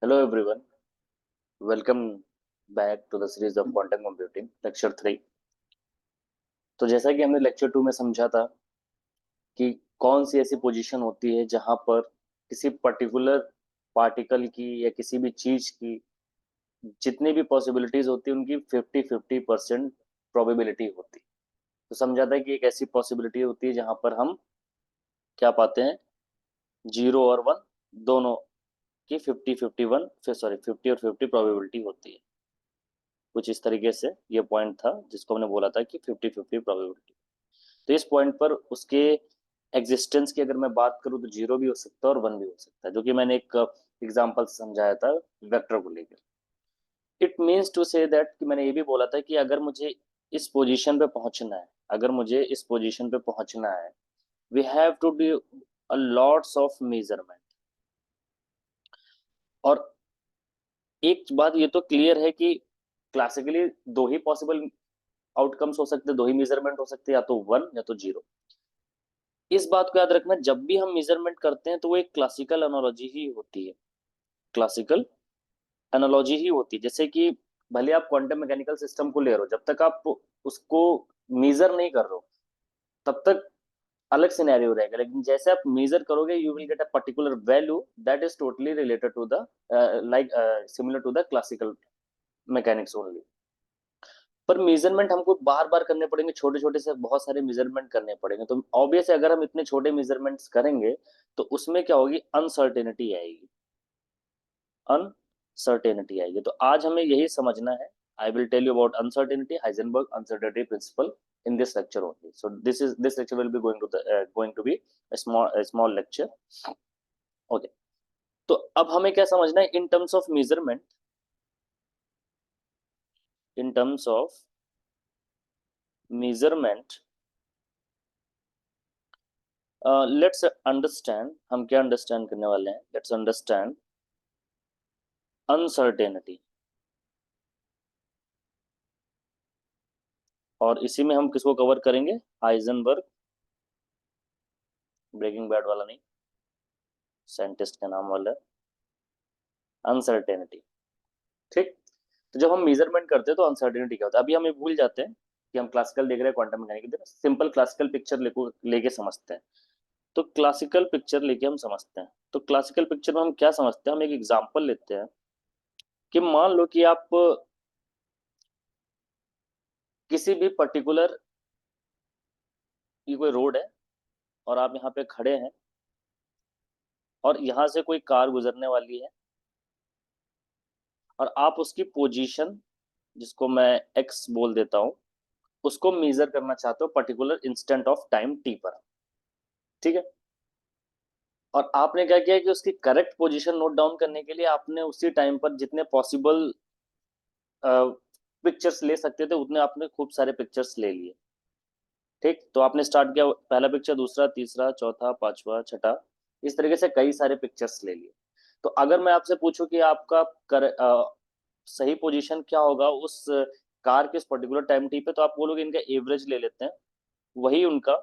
Hello everyone, welcome back to the series of quantum computing, lecture 3। तो जैसा कि हमने लेक्चर 2 में समझा था कि कौन सी ऐसी पोजीशन होती है जहां पर किसी पर्टिकुलर पार्टिकल की या किसी भी चीज की जितनी भी पॉसिबिलिटीज होती है उनकी 50-50% प्रोबेबिलिटी होती है। तो समझा था कि एक ऐसी पॉसिबिलिटी होती है जहां पर हम क्या पाते हैं, 0 और 1 दोनों की 50-51 सॉरी 50 और 50 प्रोबेबिलिटी होती है। कुछ इस तरीके से ये पॉइंट था जिसको हमने बोला था कि 50-50 प्रोबेबिलिटी। तो इस पॉइंट पर उसके एग्जिस्टेंस की अगर मैं बात करूं तो 0 भी हो सकता है और 1 भी हो सकता है, जो कि मैंने एक एग्जांपल से समझाया था वेक्टर को लेकर। It means to say that कि मैंने ये भी बोला था कि अगर मुझे इस पोजीशन पे पहुंचना है, अगर मुझे इस पोजीशन पे पहुंचना है, we have to do a lots of measurement. और एक बात ये तो क्लियर है कि क्लासिकली दो ही पॉसिबल आउटकम्स हो सकते हैं, दो ही मेजरमेंट हो सकते हैं, या तो 1 या तो 0। इस बात को याद रखना, जब भी हम मेजरमेंट करते हैं तो वो एक क्लासिकल एनालॉजी ही होती है, क्लासिकल एनालॉजी ही होती है। जैसे कि भले आप क्वांटम मैकेनिकल सिस्टम को ले रहे हो, जब तक आप उसको मेजर नहीं कर रहे हो तब तक अलग सिनेरियो रहेगा, लेकिन जैसे आप मेजर करोगे you will get a particular value that is totally related to the like similar to the classical mechanics only. पर मेजरमेंट हमको बार बार करने पड़ेंगे, छोटे छोटे से बहुत सारे मेजरमेंट करने पड़ेंगे। तो ऑब्वियस है अगर हम इतने छोटे मेजरमेंट्स करेंगे तो उसमें क्या होगी, अनसर्टेनिटी आएगी, अनसर्टेनिटी आएगी। तो आज हमें यही समझना है। I will tell you about uncertainty, Heisenberg uncertainty principle in this lecture only. So this lecture will be going to be a small lecture। Okay, तो अब हमें क्या समझना है in terms of measurement, in terms of measurement let's understand, हम क्या understand करने वाले हैं, लेट्स अंडरस्टैंड अनसर्टेनिटी। और इसी में हम किसको कवर करेंगे, हाइजेनबर्ग, ब्रेकिंग बैड वाला नहीं, साइंटिस्ट का नाम वाला, अनसर्टेनिटी। ठीक। तो जब हम मेजरमेंट करते हैं तो अनसर्टेनिटी क्या होता है, अभी हम ये भूल जाते हैं कि हम क्लासिकल देख रहे हैं quantum mechanics, simple classical picture लेके समझते हैं। तो क्लासिकल पिक्चर लेके हम समझते हैं, तो क्लासिकल पिक्चर में हम क्या समझते हैं, हम एक एग्जांपल लेते हैं कि मान लो कि आप किसी भी पर्टिकुलर, ये कोई रोड है और आप यहाँ पे खड़े हैं और यहाँ से कोई कार गुजरने वाली है और आप उसकी पोजीशन, जिसको मैं एक्स बोल देता हूँ, उसको मेजर करना चाहते हो particular instant of time T पर। ठीक है। और आपने क्या किया कि उसकी करेक्ट पोजीशन नोट डाउन करने के लिए आपने उसी टाइम पर जितने पॉसिबल पिक्चर्स ले सकते थे उतने आपने खूब सारे पिक्चर्स ले लिए। ठीक, तो आपने स्टार्ट किया, पहला पिक्चर, दूसरा, तीसरा, चौथा, पांचवा, छठा, इस तरीके से कई सारे पिक्चर्स ले लिए। तो अगर मैं आपसे पूछूं कि आपका सही पोजीशन क्या होगा उस कार के उस पर्टिकुलर टाइम टी पे, तो आप बोलोगे इनका एवरेज ले लेते हैं, वही उनका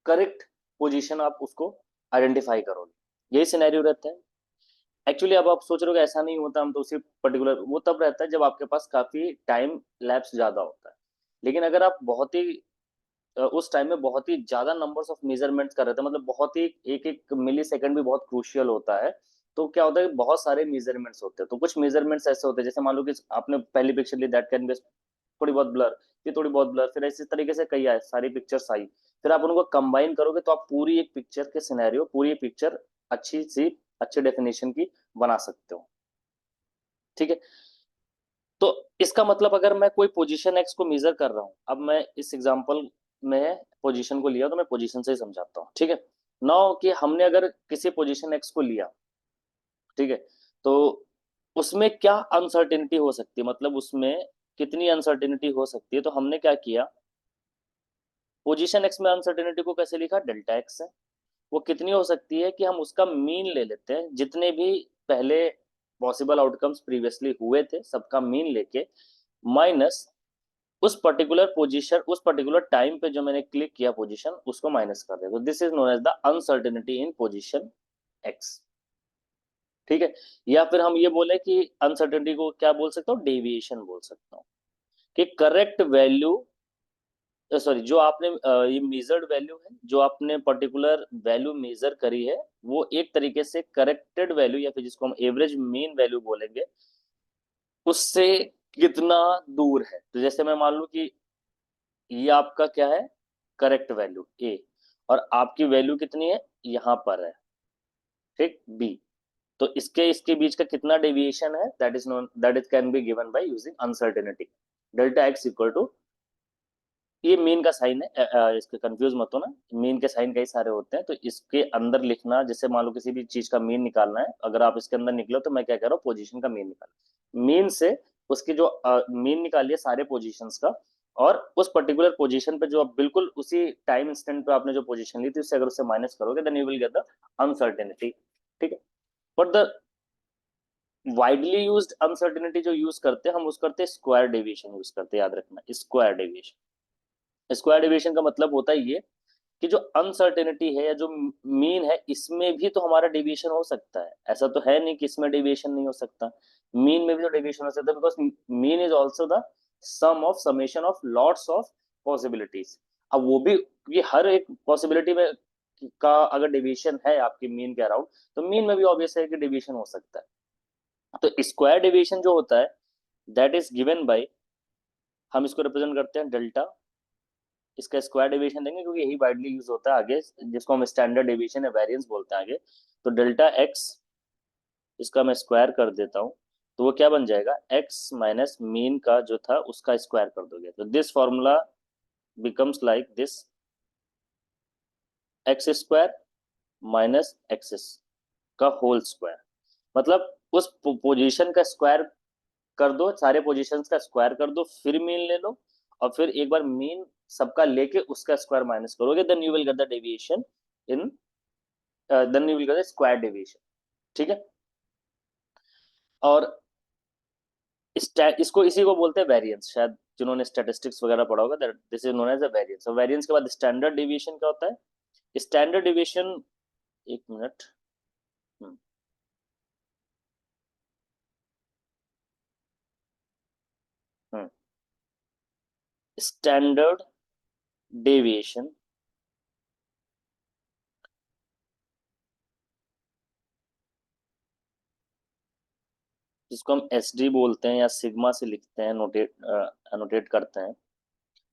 करेक्ट पोजीशन, आप उसको आइडेंटिफाई करोगे, यही सिनेरियो रहता है। एक्चुअली अब आप सोच रहे हो कि ऐसा नहीं होता, हम तो उसी पर्टिकुलर, वो तब रहता है जब आपके पास काफी टाइम लैप्स ज्यादा होता है। लेकिन अगर आप बहुत ही उस टाइम में बहुत ही ज्यादा नंबर्स ऑफ मेजरमेंट्स कर रहे थे, मतलब बहुत ही एक एक मिली सेकेंड भी बहुत क्रूशियल होता है, तो क्या होता है कि बहुत सारे मेजरमेंट्स होते हैं। तो कुछ मेजरमेंट्स ऐसे होते हैं, जैसे मान लो कि आपने पहली पिक्चर ली, दैट कैन बी थोड़ी बहुत ब्लर, फिर थोड़ी बहुत ब्लर, फिर इसी तरीके से कई आए, सारी पिक्चर्स आई, फिर आप उनको कंबाइन करोगे तो आप पूरी एक पिक्चर के सिनेरियो, पूरी पिक्चर अच्छी सी, अच्छे डेफिनेशन की बना सकते हो। ठीक है। तो इसका मतलब अगर मैं कोई पोजीशन एक्स को मेजर कर रहा हूं, अब मैं इस एग्जांपल में पोजीशन को लिया तो मैं पोजीशन से ही समझाता हूं। ठीक है। नाउ कि हमने अगर किसी पोजीशन एक्स को लिया, ठीक है, तो उसमें क्या अनसर्टेनिटी हो सकती है, मतलब उसमें कितनी अनसर्टेनिटी हो सकती है। तो हमने क्या किया, पोजीशन एक्स में अनसर्टेनिटी को कैसे लिखा, डेल्टा एक्स है। वो कितनी हो सकती है कि हम उसका मीन ले लेते हैं, जितने भी पहले पॉसिबल आउटकम्स प्रीवियसली हुए थे सबका मीन लेके, माइनस उस पर्टिकुलर पोजीशन, उस पर्टिकुलर टाइम पे जो मैंने क्लिक किया पोजीशन, उसको माइनस कर दे। तो this is known as the uncertainty in position x. ठीक है, या फिर हम ये बोले कि अनसर्टेनिटी को क्या बोल सकता हूँ, डेविएशन बोल सकता हूँ, कि करेक्ट वैल्यू, सॉरी, जो आपने ये मेजर्ड वैल्यू है, जो आपने पर्टिकुलर वैल्यू मेजर करी है, वो एक तरीके से करेक्टेड वैल्यू या फिर जिसको हम एवरेज मीन वैल्यू बोलेंगे, उससे कितना दूर है। तो जैसे मैं मान लूं कि ये आपका क्या है, करेक्ट वैल्यू ए, और आपकी वैल्यू कितनी है, यहां पर है, ठीक, बी। तो इसके इसके बीच का कितना डेविएशन है, that is known, that is can be given by using uncertainty. Delta x equal to, ये मीन का साइन है, इसके कंफ्यूज मत होना, मीन के साइन कई सारे होते हैं, तो इसके अंदर लिखना, जैसे मान लो किसी भी चीज का मीन निकालना है, अगर आप इसके अंदर निकलो तो मैं क्या कह रहा हूँ, पोजीशन का मीन निकाल, मीन से उसकी जो मीन निकालिए सारे पोजीशंस का, और उस पर्टिकुलर पोजीशन पे जो आप बिल्कुल उसी टाइम इंस्टेंट पे आपने जो पोजीशन ली थी उससे अगर उससे माइनस करोगे, then you will get the uncertainty. ठीक है, but the widely used uncertainty जो यूज करते हैं हम, उस करते हैं स्क्वायर डेविएशन यूज करते हैं, याद रखना, स्क्वायर डेविएशन। स्क्वायर डेविएशन का मतलब होता है ये कि जो अनसर्टेनिटी है या जो मीन है, इसमें भी तो हमारा डेविएशन हो सकता है, ऐसा तो है नहीं कि इसमें डेविएशन नहीं हो सकता, मीन में भी तो डेविएशन हो सकता है, because mean is also the sum of summation of lots of possibilities. अब वो भी कि हर एक पॉसिबिलिटी में का अगर डेविएशन है आपके मीन के अराउंड, तो मीन में भी ऑब्वियस है कि डेविएशन हो सकता है। तो स्क्वायर डेविएशन जो होता है, दैट इज गिवन बाय, हम इसको रिप्रेजेंट करते हैं डेल्टा, इसका स्क्वायर डेविएशन देंगे क्योंकि यही वाइडली यूज होता है आगे, जिसको हम स्टैंडर्ड डेविएशन या वेरिएंस बोलते हैं आगे। तो डेल्टा एक्स, इसका मैं स्क्वायर कर देता हूँ, तो वो क्या बन जाएगा, एक्स माइनस मीन का जो था उसका स्क्वायर कर दोगे, तो this formula becomes like this, x square minus X का होल स्क्वायर, मतलब उस पोजीशन का स्क्वायर कर दो, सारे पोजीशंस का स्क्वायर कर दो, फिर मीन ले लो, और फिर एक बार मीन सबका लेके उसका स्क्वायर माइनस करोगे, then you will get the deviation in, then you will get the square deviation. ठीक है, और इसको इसी को बोलते हैं वेरिएंस, शायद जिन्होंने स्टैटिस्टिक्स वगैरह पढ़ा होगा, this is known as a variance. और वेरिएंस के बाद स्टैंडर्ड डेविएशन क्या होता है, स्टैंडर्ड डेविएशन, एक मिनट, स्टैंडर्ड डेविएशन जिसको हम एस डी बोलते हैं या सिग्मा से लिखते हैं, नोटेट एनोटेट करते हैं,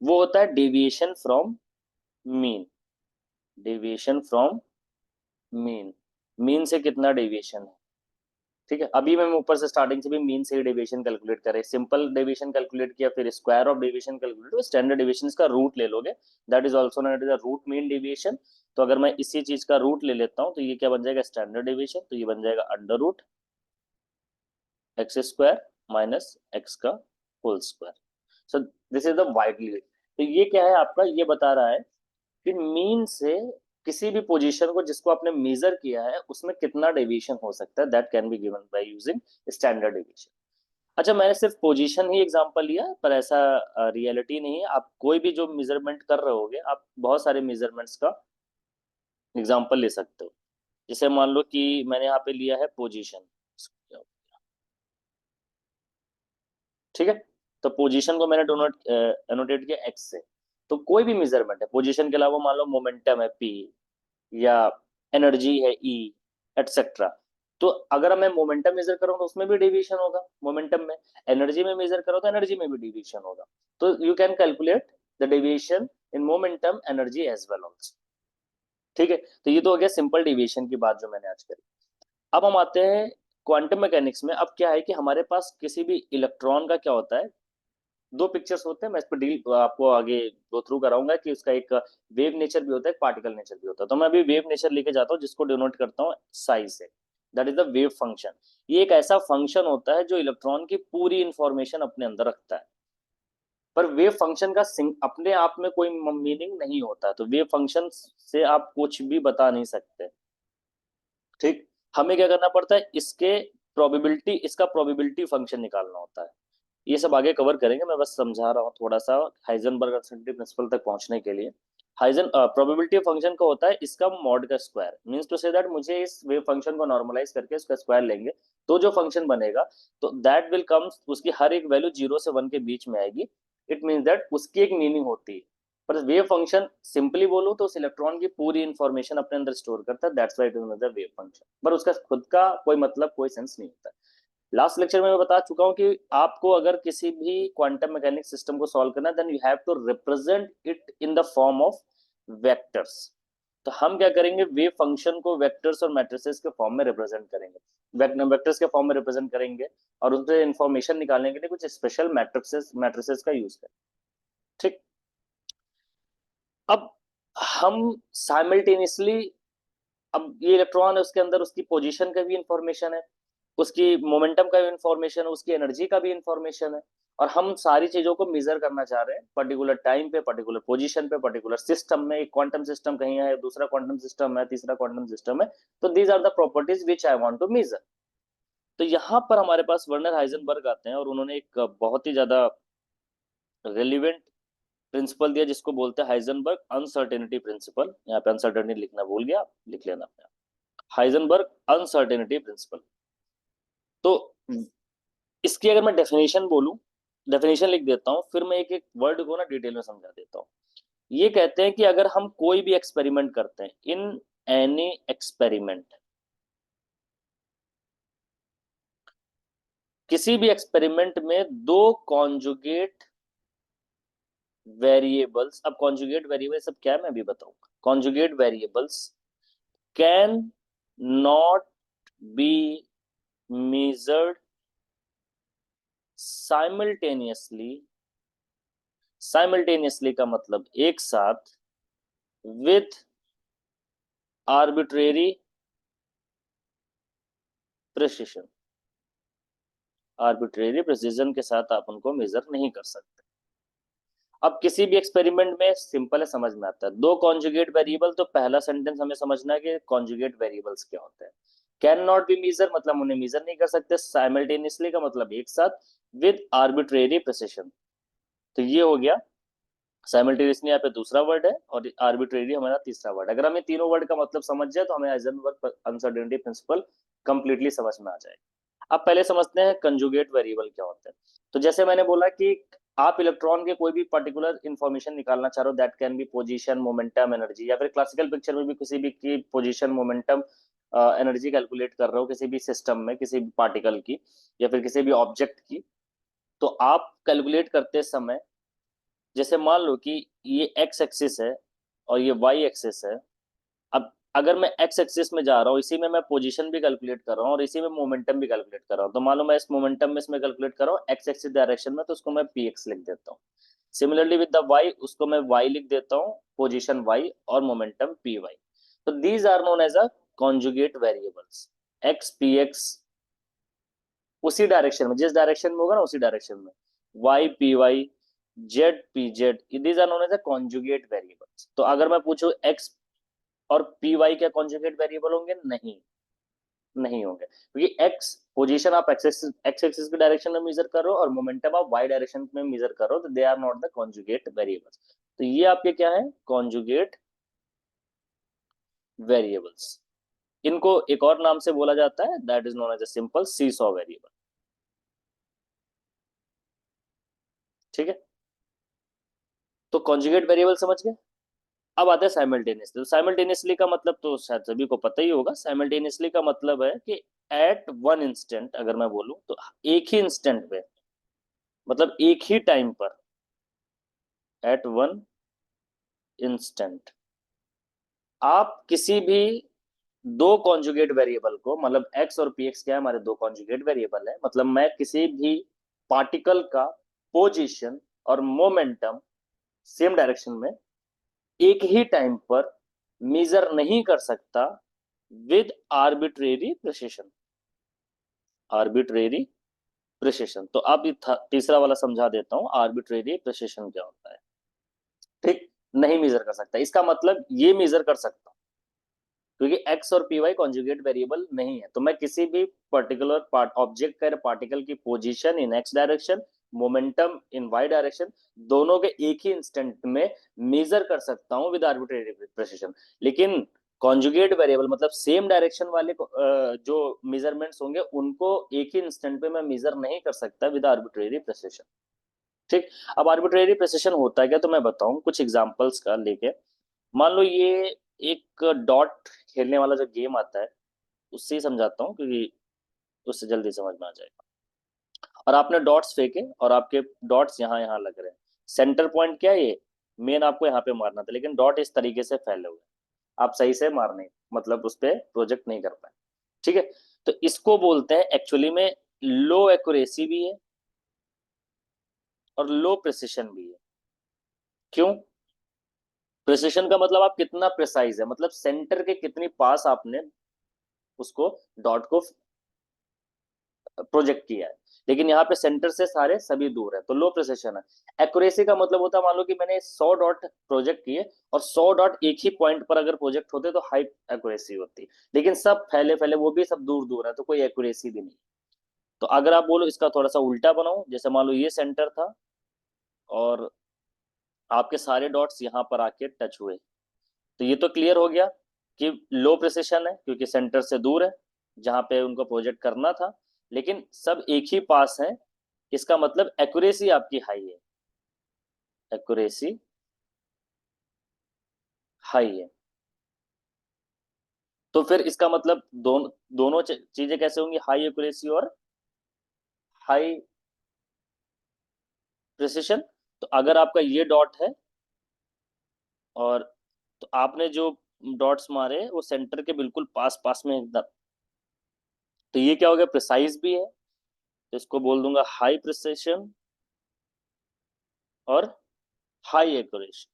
वो होता है deviation from mean, deviation from mean, mean से कितना डेविएशन है। ठीक है, अभी मैं ऊपर से स्टार्टिंग से भी मीन से ही डेविएशन कैलकुलेट करे, सिंपल डेविएशन कैलकुलेट किया, फिर स्क्वायर ऑफ डेविएशन कैलकुलेट, तो स्टैंडर्ड डेविएशन इसका रूट ले लोगे, that is also known as root mean deviation. तो अगर मैं इसी चीज का रूट ले लेता हूँ तो ये क्या बन जाएगा, स्टैंडर्ड डेविएशन, तो ये बन जाएगा under root X square minus X का whole square. So this is the widely, तो ये क्या है आपका, ये बता रहा है कि मीन से किसी भी पोजीशन को जिसको आपने मेजर किया है उसमें कितना डेविएशन हो सकता है, that can be given by using standard deviation. अच्छा, मैंने सिर्फ पोजीशन ही एग्जांपल लिया, पर ऐसा रियलिटी नहीं है, आप कोई भी जो मेजरमेंट कर रहे होगे, आप बहुत सारे मेजरमेंट्स का एग्जांपल ले सकते हो। जैसे मान लो कि मैंने यहाँ पे लिया है पोजीशन, ठीक है, तो पोजीशन को मैंने डोनोट एनोटेट किया एक्स से, तो कोई भी मेजरमेंट है पोजीशन के अलावा, मान लो मोमेंटम है पी, या एनर्जी है ई, एटसेट्रा, तो अगर मैं मोमेंटम मेजर करूँ तो उसमें भी डेविएशन होगा मोमेंटम में, एनर्जी में मेजर करो तो एनर्जी में भी डेविएशन होगा, तो you can calculate the deviation in momentum energy as well also. ठीक है, तो ये तो हो गया सिंपल डेविएशन की बात जो मैंने आज करी। अब हम आते हैं क्वांटम मैकेनिक्स में। अब क्या है कि हमारे पास किसी भी इलेक्ट्रॉन का क्या होता है, दो पिक्चर्स होते हैं, मैं इस पर डील आपको आगे गो थ्रू कराऊंगा कि उसका एक वेव नेचर भी होता है, एक पार्टिकल नेचर भी होता है। तो मैं अभी वेव नेचर लेके जाता हूँ जिसको डिनोट करता हूँ साई से, that is the wave function. ये एक ऐसा फंक्शन होता है जो इलेक्ट्रॉन की पूरी इंफॉर्मेशन अपने अंदर रखता है, पर वेव फंक्शन का अपने आप में कोई मीनिंग नहीं होता, तो वेव फंक्शन से आप कुछ भी बता नहीं सकते। ठीक, हमें क्या करना पड़ता है, इसका प्रोबेबिलिटी फंक्शन निकालना होता है। ये सब आगे कवर करेंगे, मैं बस समझा रहा हूँ थोड़ा सा हाइजेनबर्ग अनसर्टेनिटी प्रिंसिपल तक पहुंचने के लिए। हाइजन प्रोबेबिलिटी फंक्शन का होता है इसका मॉड का square, means to say that मुझे इस वेव फंक्शन को नॉर्मलाइज करके इसका स्क्वायर लेंगे तो जो फंक्शन बनेगा, तो दैट विल कम, उसकी हर एक वैल्यू 0 से 1 के बीच में आएगी। इट मीन्स दैट उसकी एक मीनिंग होती है। पर वेव फंक्शन सिंपली बोलूं तो उस इलेक्ट्रॉन की पूरी इंफॉर्मेशन अपने अंदर स्टोर करता है, that's why it is wave function, पर उसका खुद का कोई मतलब कोई सेंस नहीं होता। लास्ट लेक्चर में मैं बता चुका हूं कि आपको अगर किसी भी क्वांटम मैकेनिक्स सिस्टम को सॉल्व करना है then you have to represent it in the form of vectors. तो हम क्या करेंगे, वेव फंक्शन को वेक्टर्स और मैट्रिसेस के फॉर्म में रिप्रेजेंट करेंगे, वेक्टर्स के फॉर्म में रिप्रेजेंट करेंगे और उनसे इंफॉर्मेशन निकालने के लिए कुछ स्पेशल मैट्रिसेस मैट्रिसेस का यूज करें। ठीक, अब हम साइमल्टेनियसली, अब ये इलेक्ट्रॉन है उसके अंदर उसकी पोजीशन का भी इंफॉर्मेशन है, उसकी मोमेंटम का भी इंफॉर्मेशन है, उसकी एनर्जी का भी इंफॉर्मेशन है, और हम सारी चीजों को मेजर करना चाह रहे हैं पर्टिकुलर टाइम पे, पर्टिकुलर पोजीशन पे, पर्टिकुलर सिस्टम में। एक क्वांटम सिस्टम कहीं है, दूसरा क्वांटम सिस्टम है, तीसरा क्वांटम सिस्टम है। तो these are the properties which I want to measure. तो यहाँ पर हमारे पास वर्नर हाइजेनबर्ग आते हैं और उन्होंने एक बहुत ही ज्यादा रेलिवेंट प्रिंसिपल दिया जिसको बोलते हैं हाइजेनबर्ग अनसर्टेनिटी प्रिंसिपल। यहाँ पे अनसर्टेनिटी लिखना भूल गया, लिख लेना अपने आप, हाइजेनबर्ग अनसर्टेनिटी प्रिंसिपल। तो इसकी अगर मैं डेफिनेशन बोलूं, डेफिनेशन लिख देता हूं, फिर मैं एक एक वर्ड को ना डिटेल में समझा देता हूं। ये कहते हैं कि अगर हम कोई भी एक्सपेरिमेंट करते हैं, इन एनी एक्सपेरिमेंट, किसी भी एक्सपेरिमेंट में दो कॉन्जुगेट वेरिएबल्स, अब कॉन्जुगेट वेरिएबल सब क्या है मैं अभी बताऊंगा, conjugate variables can not be measured simultaneously, simultaneously का मतलब एक साथ, with arbitrary precision, arbitrary precision के साथ आप उनको मेजर नहीं कर सकते। अब किसी भी एक्सपेरिमेंट में सिंपल है, समझ में आता है, दो कॉन्जुगेट वेरिएबल, तो पहला सेंटेंस हमें समझना है कि कॉन्जुगेट वेरिएबल्स क्या होते हैं। कैन नॉट बी मेजर मतलब उन्हें मेजर नहीं कर सकते, साइमल्टेनियसली का मतलब एक साथ, विद आर्बिट्रेरी प्रिसिशन, तो ये हो गया साइमल्टेनियसली, यहाँ पे दूसरा वर्ड है, और आर्बिट्रेरी हमारा तीसरा वर्ड। अगर हमें तीनों वर्ड का मतलब समझ जाए तो हमें हाइजेनबर्ग अनसर्टेनिटी प्रिंसिपल कंप्लीटली समझ में आ जाएगा। अब पहले समझते हैं कंजुगेट वेरिएबल क्या होता है। तो जैसे मैंने बोला कि आप इलेक्ट्रॉन के कोई भी पर्टिकुलर इंफॉर्मेशन निकालना चाह रहे हो, that can B position, momentum, energy, या फिर क्लासिकल पिक्चर में भी किसी भी की पोजीशन, मोमेंटम, एनर्जी कैलकुलेट कर रहे हो किसी भी सिस्टम में, किसी भी पार्टिकल की या फिर किसी भी ऑब्जेक्ट की, तो आप कैलकुलेट करते समय, जैसे मान लो कि ये एक्स एक्सिस है और ये वाई एक्सिस है। अब अगर मैं एक्स एक्सिस में जा रहा हूँ, इसी में मैं पोजीशन भी कैलकुलेट कर रहा हूँ और इसी में मोमेंटम भी कैलकुलेट कर रहा हूँ, तो मान लो मैं इस मोमेंटम में इसमें कैलकुलेट कर रहा हूँ एक्स एक्सिस डायरेक्शन में, तो उसको मैं पी एक्स लिख देता हूँ। सिमिलरली विद द वाई, उसको मैं वाई लिख देता हूँ, पोजिशन वाई और मोमेंटम पी वाई। तो these are known as a conjugate variables. X P X उसी डायरेक्शन में, जिस डायरेक्शन में होगा ना उसी डायरेक्शन में, Y P Y, Z P Z, these are known as a conjugate variables. तो अगर मैं पूछूं एक्स और पी वाई क्या कॉन्जुगेट वेरिएबल होंगे? नहीं, नहीं होंगे, क्योंकि एक्स पोजीशन आप एक्स एक्सिस की डायरेक्शन में मेजर कर रहे हो और मोमेंटम आप वाई डायरेक्शन में मेजर कर रहे हो, तो they are not the conjugate variables. तो ये आपके क्या है? Conjugate variables. इनको एक और नाम से बोला जाता है, that is known as a simple seesaw variable. ठीक है, तो कॉन्जुगेट वेरिएबल समझ गए। अब आते हैं साइमल्टेनियसली। तो साइमल्टेनियसली का मतलब तो शायद सभी को पता ही होगा। साइमल्टेनियसली का मतलब है कि एट वन इंस्टेंट, अगर मैं बोलूं तो एक ही इंस्टेंट पे, मतलब एक ही टाइम पर, एट वन इंस्टेंट आप किसी भी दो कॉन्जुगेट वेरिएबल को, मतलब एक्स और पी एक्स क्या है, हमारे दो कॉन्जुगेट वेरिएबल है, मतलब मैं किसी भी पार्टिकल का पोजीशन और मोमेंटम सेम डायरेक्शन में एक ही टाइम पर मेजर नहीं कर सकता with arbitrary precision, arbitrary precision. तो अब तीसरा वाला समझा देता हूं, आर्बिट्रेरी प्रिसिशन क्या होता है। ठीक, नहीं मेजर कर सकता, इसका मतलब ये मेजर कर सकता, क्योंकि एक्स और पी वाई कॉन्जुगेट वेरिएबल नहीं है, तो मैं किसी भी पर्टिकुलर पार्ट ऑब्जेक्ट का पार्टिकल की position in X direction momentum in Y direction दोनों के एक ही इंस्टेंट में मेजर कर सकता हूं विद आर्बिट्रेरी प्रिसिशन। लेकिन कॉन्जुगेट वेरिएबल मतलब सेम डायरेक्शन वाले जो मेजरमेंट्स होंगे उनको एक ही इंस्टेंट पे मैं मेजर नहीं कर सकता विद आर्बिट्रेरी प्रिसिशन। ठीक। अब आर्बिट्रेरी प्रिसिशन होता है क्या, तो मैं बताऊं कुछ एग्जांपल्स का लेके। मान लो ये एक डॉट खेलने वाला जो गेम आता है उससे ही समझाता हूँ, क्योंकि उससे जल्दी समझ में आ जाएगा। और आपने डॉट्स फेंके और आपके डॉट्स यहाँ यहाँ लग रहे हैं। सेंटर पॉइंट क्या है, ये मेन आपको यहाँ पे मारना था, लेकिन डॉट इस तरीके से फैले हुए हैं, आप सही से मार नहीं, मतलब उस पर प्रोजेक्ट नहीं कर पाए। ठीक है। तो इसको बोलते हैं एक्चुअली में लो एक्यूरेसी भी है और लो प्रिसिशन भी है। क्यों? प्रिसिशन का मतलब आप कितना प्रिसाइज है, मतलब सेंटर के कितनी पास आपने उसको डॉट को प्रोजेक्ट किया है। लेकिन यहाँ पे सेंटर से सारे सभी दूर है, तो लो प्रिसिशन है। एक्यूरेसी का मतलब होता है मान लो कि मैंने 100 डॉट प्रोजेक्ट किए और 100 डॉट एक ही पॉइंट पर अगर प्रोजेक्ट होते तो हाई एक्यूरेसी होती, लेकिन सब फैले फैले वो भी सब दूर दूर है तो कोई एक्यूरेसी भी नहीं। तो अगर आप बोलो इसका थोड़ा सा उल्टा बनाओ, जैसे मान लो ये सेंटर था और आपके सारे डॉट्स यहाँ पर आके टच हुए, तो ये तो क्लियर हो गया कि लो प्रिसिशन है क्योंकि सेंटर से दूर है जहां पे उनको प्रोजेक्ट करना था, लेकिन सब एक ही पास है। इसका मतलब एक्यूरेसी आपकी हाई है, एक्यूरेसी हाई है। तो फिर इसका मतलब दोनों चीजें कैसे होंगी, हाई एक्यूरेसी और हाई प्रिसिशन। तो अगर आपका ये डॉट है और तो आपने जो डॉट्स मारे वो सेंटर के बिल्कुल पास पास में एकदम, तो ये क्या हो गया, प्रिसाइज भी है, तो इसको बोल दूंगा हाई प्रिसिशन और हाई एक्यूरेसी।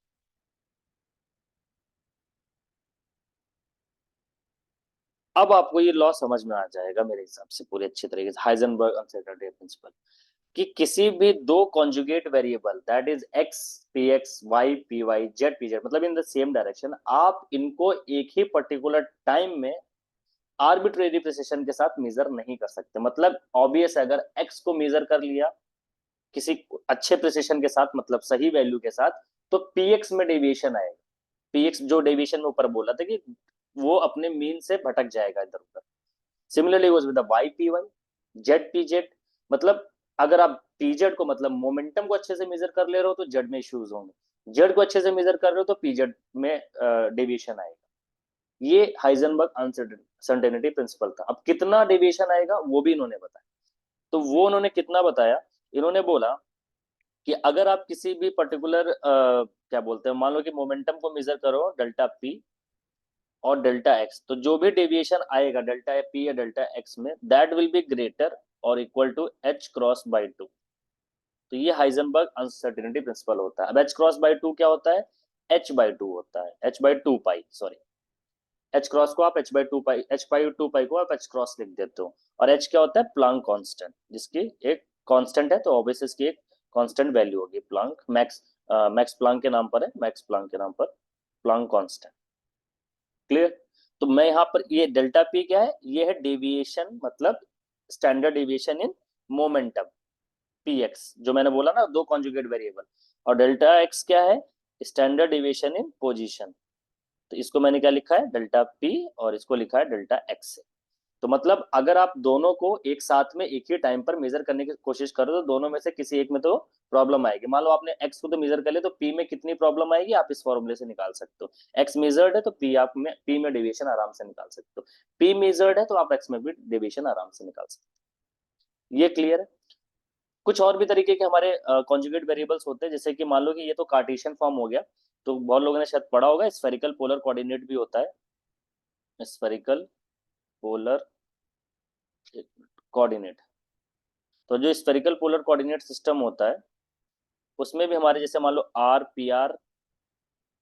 अब आपको ये लॉ समझ में आ जाएगा मेरे हिसाब से पूरे अच्छे तरीके से, हाइजेनबर्ग अनसर्टेनिटी प्रिंसिपल, कि किसी भी दो conjugate variable that is X P X Y P Y Z P Z मतलब इन द सेम डायरेक्शन, आप इनको एक ही पर्टिकुलर टाइम में आर्बिट्रेरी प्रिसिशन के साथ मेजर नहीं कर सकते। मतलब ऑब्वियस है, अगर एक्स को मेजर कर लिया किसी अच्छे प्रिसिशन के साथ, मतलब सही वैल्यू के साथ, तो पीएक्स में डेविएशन आएगा। पीएक्स जो डेविएशन में ऊपर बोला था कि वो अपने मीन से भटक जाएगा इधर उधर। Similarly was with the Y P Y Z P Z, मतलब अगर आप पीजेड को मतलब मोमेंटम को अच्छे से मेजर कर ले रहे हो तो जेड में इश्यूज होंगे, जेड को अच्छे से मेजर कर रहे हो तो पीजेड में डेविएशन आएगा। ये हाइजेनबर्ग अनसर्टेनिटी प्रिंसिपल था। अब कितना डेविएशन आएगा वो भी इन्होंने बताया। तो वो उन्होंने कितना बताया, इन्होंने बोला कि अगर आप किसी भी पर्टिकुलर क्या बोलते हैं, मान लो कि मोमेंटम को मेजर करो डेल्टा पी और डेल्टा एक्स, तो जो भी डेविएशन आएगा डेल्टा पी या डेल्टा एक्स में, दैट विल बी ग्रेटर और equal to H cross by two. तो ये हाइजेनबर्ग अनसर्टेनिटी प्रिंसिपल होता है। अब एच क्रॉस बाई टू क्या होता है, एच बाई टू होता है, H by two pi, sorry, H cross को आप H by two pi, H by two pi को आप एच क्रॉस लिख देते हो। और एच क्या होता है, प्लांक कांस्टेंट, जिसकी एक कांस्टेंट है तो ऑब्वियस इसकी एक कांस्टेंट वैल्यू होगी, प्लांक मैक्स, मैक्स प्लांक के नाम पर है, मैक्स प्लांक के नाम पर प्लांक कांस्टेंट। क्लियर? तो मैं यहाँ पर ये डेल्टा पी क्या है, ये है डेविएशन, मतलब standard deviation in momentum, P x जो मैंने बोला ना, दो कॉन्जुगेट वेरिएबल। और डेल्टा एक्स क्या है, स्टैंडर्ड डेविएशन इन पोजीशन। तो इसको मैंने क्या लिखा है, डेल्टा पी, और इसको लिखा है डेल्टा एक्स। तो मतलब अगर आप दोनों को एक साथ में एक ही टाइम पर मेजर करने की कोशिश करो तो दोनों में से किसी एक में तो प्रॉब्लम आएगी। मान लो आपने एक्स को तो मेजर कर लिया, तो पी में कितनी प्रॉब्लम आएगी आप इस फॉर्मूले से निकाल सकते हो। एक्स मेजर्ड है तो पी में डेविएशन आराम से निकाल सकते हो, पी मेजर्ड है तो आप एक्स में भी डेविएशन आराम से निकाल सकते हो। ये क्लियर है? कुछ और भी तरीके के हमारे कॉन्जुगेट वेरिएबल्स होते हैं, जैसे कि मान लो कि ये तो कार्टेशियन फॉर्म हो गया, तो बहुत लोगों ने शायद पढ़ा होगा स्फेरिकल पोलर कोऑर्डिनेट भी होता है, स्फेरिकल पोलर कोऑर्डिनेट। तो जो स्फेरिकल पोलर कोऑर्डिनेट सिस्टम होता है उसमें भी हमारे जैसे मान लो R P R,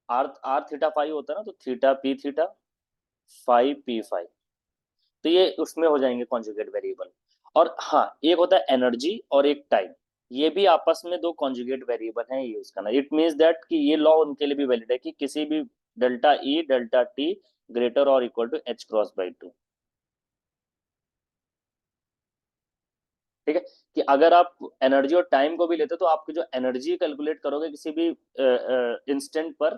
R R theta five होता है ना, तो theta P theta five P five, तो ये उसमें हो जाएंगे कॉन्जुगेट वेरिएबल। और हाँ, एक होता है एनर्जी और एक टाइम, ये भी आपस में दो कॉन्जुगेट वेरिएबल हैं यूज करना। इट मीन्स दैट कि ये लॉ उनके लिए भी वैलिड है कि किसी भी delta E delta T greater और equal to H cross by two. ठीक है, कि अगर आप एनर्जी और टाइम को भी लेते हो तो आपकी जो एनर्जी कैलकुलेट करोगे किसी भी इंस्टेंट पर,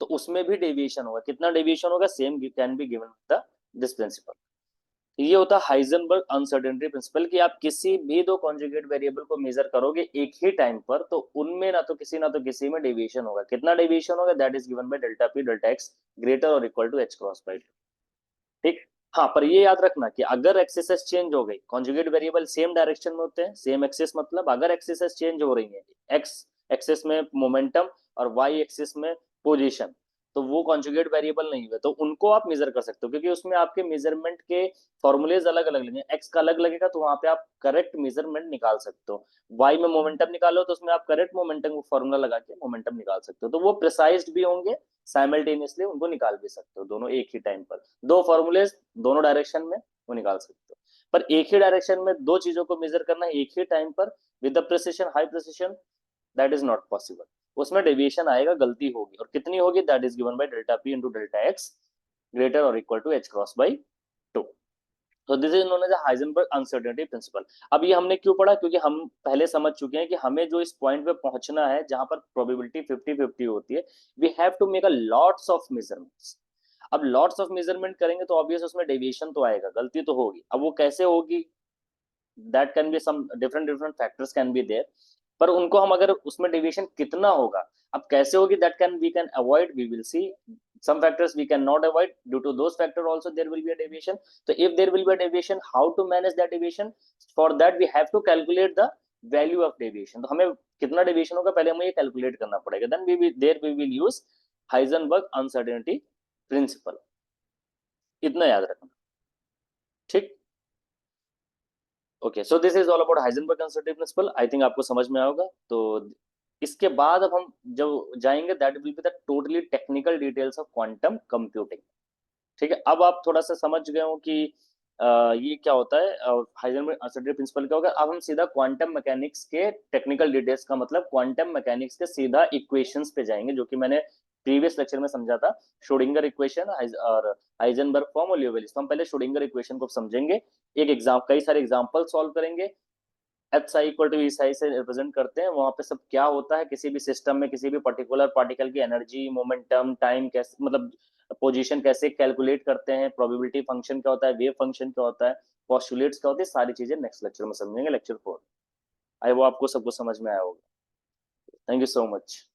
तो उसमें भी डेविएशन होगा। कितना डेविएशन होगा, same can be given the this principle. ये होता है हाइजेनबर्ग अनसर्टेनिटी प्रिंसिपल, कि आप किसी भी दो कॉन्जुगेट वेरिएबल को मेजर करोगे एक ही टाइम पर, तो उनमें ना तो किसी में डेविएशन होगा। कितना डेविएशन होगा, that is given by delta P delta X greater और equal to H cross by. ठीक। हाँ, पर ये याद रखना कि अगर एक्सिस चेंज हो गई, कॉन्जुगेट वेरिएबल सेम डायरेक्शन में होते हैं, सेम एक्सिस, मतलब अगर एक्सिस चेंज हो रही है, एक्स एक्सिस में मोमेंटम और वाई एक्सिस में पोजीशन, तो वो कॉन्जुगेट वेरिएबल नहीं हुए, तो उनको आप मेजर कर सकते हो, क्योंकि उसमें आपके मेजरमेंट के फॉर्मूलेज अलग अलग लगेंगे। एक्स का अलग लगेगा तो वहां पे आप करेक्ट मेजरमेंट निकाल सकते हो। वाई में मोमेंटम निकालो तो उसमें आप करेक्ट मोमेंटम को फॉर्मूला लगा के मोमेंटम निकाल सकते हो, तो वो प्रिसाइज्ड भी होंगे, साइमल्टेनियसली उनको निकाल भी सकते हो, दोनों एक ही टाइम पर। दो फॉर्मूलेज दोनों डायरेक्शन में, वो निकाल सकते हो। पर एक ही डायरेक्शन में दो चीजों को मेजर करना एक ही टाइम पर with the precision, high precision, that is not possible. उसमें डेविएशन आएगा, गलती होगी, और कितनी होगी, that is given by delta P into delta X greater और equal to H cross by two. तो this is known as Heisenberg uncertainty principle. अब ये हमने क्यों पढ़ा, क्योंकि हम पहले समझ चुके हैं कि हमें जो इस पॉइंट पे पहुंचना है जहां पर प्रोबेबिलिटी 50-50 होती है, we have to make a lots of measurements. अब लॉट्स ऑफ मेजरमेंट करेंगे तो ऑब्वियस उसमें डेविएशन तो आएगा, गलती तो होगी। अब वो कैसे होगी, that can be some different different factors can be there, पर उनको हम अगर उसमें डेविएशन कितना होगा, अब कैसे होगी, that can we can avoid, we will see. some factors we cannot avoid, due to those factors also there will be a deviation. So if there will be a deviation, how to manage that deviation, for that we have to calculate the value of deviation. तो हमें कितना deviation होगा पहले हमें ये calculate करना पड़ेगा, then we will use Heisenberg uncertainty principle। इतना याद रखना। ठीक। Okay, so this is all about Heisenberg uncertainty principal. I think आपको समझ में आएगा। तो इसके बाद अब हम जो जाएंगे, that will be the totally technical details of quantum computing. ठीक है, अब आप थोड़ा सा समझ गए हो कि ये क्या होता है, हाइजेनबर्ग अनसर्टेनिटी प्रिंसिपल क्या होगा। अब हम सीधा क्वांटम मैकेनिक्स के टेक्निकल डिटेल्स का मतलब क्वांटम मैकेनिक्स के सीधा इक्वेशंस पे जाएंगे, जो कि मैंने प्रीवियस लेक्चर में समझा था। श्रोडिंगर इक्वेशन और हाइजेनबर्ग फॉर्म और लियोवेलिस। तो हम पहले श्रोडिंगर इक्वेशन को समझेंगे, एक एग्जाम, कई सारे एग्जाम्पल सॉल्व करेंगे। एच आई इक्वल टू ई साई से रिप्रेजेंट करते हैं, वहां पे सब क्या होता है, किसी भी सिस्टम में किसी भी पर्टिकुलर पार्टिकल की एनर्जी, मोमेंटम, टाइम कैसे, मतलब पोजीशन कैसे कैलकुलेट करते हैं, प्रोबेबिलिटी फंक्शन क्या होता है, वेव फंक्शन क्या होता है, पोस्टुलेट्स क्या होती है, सारी चीजें नेक्स्ट लेक्चर में समझेंगे, लेक्चर 4। आई वो आपको सब कुछ समझ में आया होगा। Thank you so much.